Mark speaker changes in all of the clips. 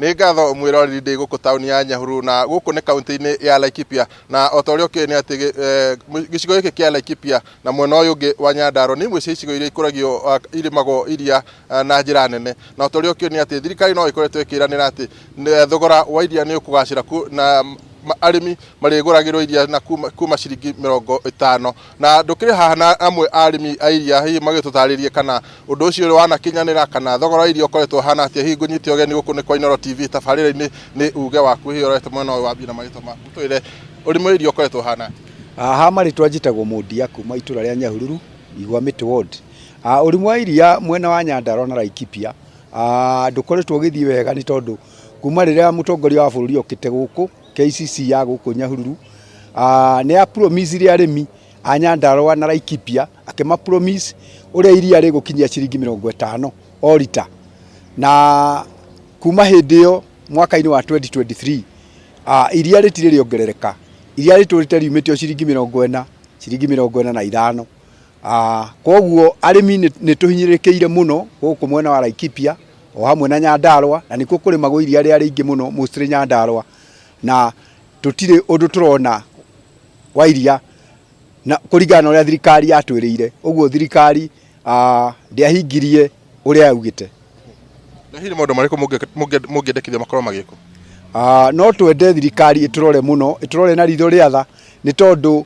Speaker 1: Nĩ ngatho mwĩroreri ndĩ gũkũ taũni ya Nyahururu na gũkũ nĩ kaunti-inĩ ya Laikipia na otorĩa ũkĩ nĩ atĩ gĩcigo gĩkĩ kĩa Laikipia na mwena ũyũ ũngĩ wa Nyandarua nĩ imwe cia icigo iria ikũragio irĩmagwo iria na njĩra nene na otorĩa ũkĩ nĩ atĩ thirikari no ĩkoretwo ĩkĩranĩra atĩ thogora wa iria nĩ ũkũgacĩra na arĩmi marĩgũragĩrwo iria na kuma ciringi 50 na ndũkĩrĩ haha na amwe arĩmi a iria hihi magĩtũtarĩrie kana ũndũ ũcio wanakinyanĩra kana thogora iria ũkoretwo hana atĩa hihi ngũnyite ũgeni gũkũ nĩ kwa Inooro TV tabarĩra-inĩ nĩ uge waku hihi ũrete mwena ũyũ wa mbia na magĩtwo maku twĩre ũrĩmi iria ũkoretwo hana
Speaker 2: aha marĩtwa njĩtagwo Mũndia kuma itũra rĩa Nyahururu Igwa Mĩtĩ Ward ũrĩmi wa iria mwena wa Nyandarua na Laikipia ndũkoretwo ũgĩthiĩ wega nĩ tondũ kuma rĩrĩa mũtongoria wa bũrũri okĩte gũkũ KCC ya gũkũ Nyahururu nĩ a promise arĩmi a Nyandarua na Laikipia akĩma promise ũrĩa iria rĩgũkinyia ciringi 50 o lita na kuma hĩndĩ ĩyo mwaka-inĩ wa 2023 iria rĩtirĩ rĩongerereka iria rĩtũrĩte riumĩte ciringi 40 ciringi 45 koguo arĩmi nĩ tũhinyĩrĩkĩire mũno gũkũ mwena wa Laikipia o hamwe na Nyandarua na nĩkuo kũrĩmagwo iria rĩa rĩingĩ mũno mostly Nyandarua na tutire ũndũ tũrona wa iria na kũringana na ũrĩa thirikari yatwĩrĩire ũguo thirikari ndĩahingirie ũrĩa yaugĩte.
Speaker 1: Na hihi maũndũ marĩkũ mũngĩendekithia makorwo magĩkwo?
Speaker 2: No twende thirikari ĩtũrore mũno ĩtũrore na ritho rĩa tha nĩ tondũ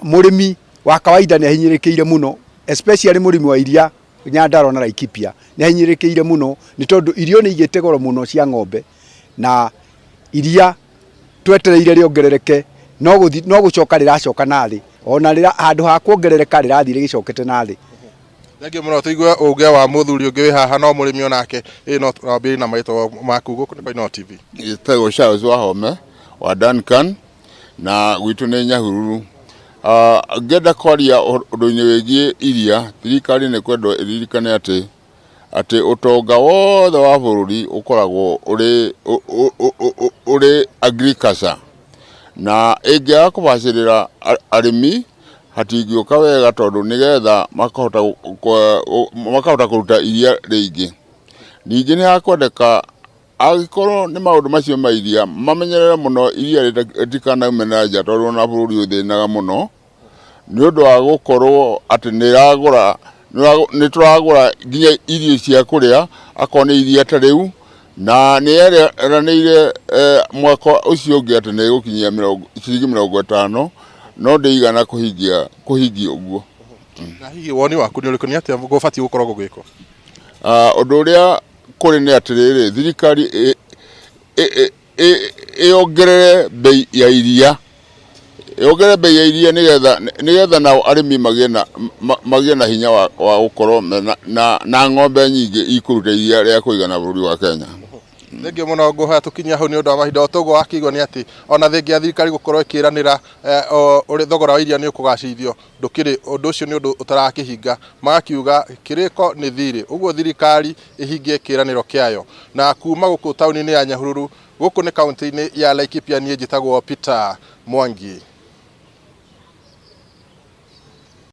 Speaker 2: mũrĩmi wa kawaida nĩ ahinyĩrĩkĩire mũno especially mũrĩmi wa iria Nyandarua na Laikipia nĩ ahinyĩrĩkĩire mũno nĩ tondũ irio nĩ igĩte goro mũno cia ng'ombe na iria twetereire rĩongerereke no gũcoka rĩracoka na thĩ ona handũ ha kuongerereka rĩrathiĩ rĩgĩcokete na thĩ.
Speaker 1: Thengiũ mũno tũigue ũge wa mũthuri ũngĩ wĩ haha no mũrĩmi onake no twambie na maitwo maku gũkũ nĩ kwa Inooro TV.
Speaker 3: Gĩtagwo Charles Wahome wa Duncan na gwitũ nĩ Nyahururu. Ngenda kwaria ũndũ-inĩ wĩgiĩ iria thirikari nĩ kwendwo ĩririkane atĩ ũtonga wothe wa bũrũri ũkoragwo ũrĩ agriculture na ĩngĩaga kũbacĩrĩra arĩmi hatingĩũka wega tondũ nĩgetha makahota kũruta iria rĩingĩ. Ningĩ nĩ hakwendeka agĩkorwo nĩ maũndũ macio ma iria mamenyerere mũno iria rĩtikanaume na nja tondũ ona bũrũri ũthĩnaga mũno nĩ ũndũ wa gũkorwo atĩ nĩ tũragũra nginya irio cia kũrĩa akorwo nĩ iria ta rĩu na nĩ eranĩire mwaka ũcio ũngĩ atĩ nĩ gũkinyia ciringi 50 no ndĩigana kũhingia ũguo.
Speaker 1: Na hihi woni waku nĩ ũrĩkũ nĩ atĩa gũbatiĩ gũkorwo gũgĩkwo?
Speaker 3: Ũndũ ũrĩa kũrĩ nĩ atĩrĩrĩ thirikari ĩongerere bei ya iria nĩgetha nao arĩmi magĩe na hinya wa gũkorwo na ng'ombe nyingĩ ikũruta iria rĩa kũigana bũrũri wa Kenya.
Speaker 1: Thengiũ mũno ngũhoya tũkinyia hau nĩ ũndũ wa mahinda ũtũgwo akĩigua nĩ atĩ ona thengia ya thirikari gũkorwo ĩkĩranĩra thogora wa iria nĩ ũkũgacĩrithio ndũkĩrĩ ũndũ ũcio nĩ ũndũ ũtarakĩhinga magakiuga kĩrĩko nĩ thirĩ ũguo thirikari ĩhingie kĩranĩro kĩayo. Na kuma gũkũ taũni-inĩ ya Nyahururu gũkũ nĩ kaunti-inĩ ya Laikipia niĩ njĩtagwo Peter Mwangi.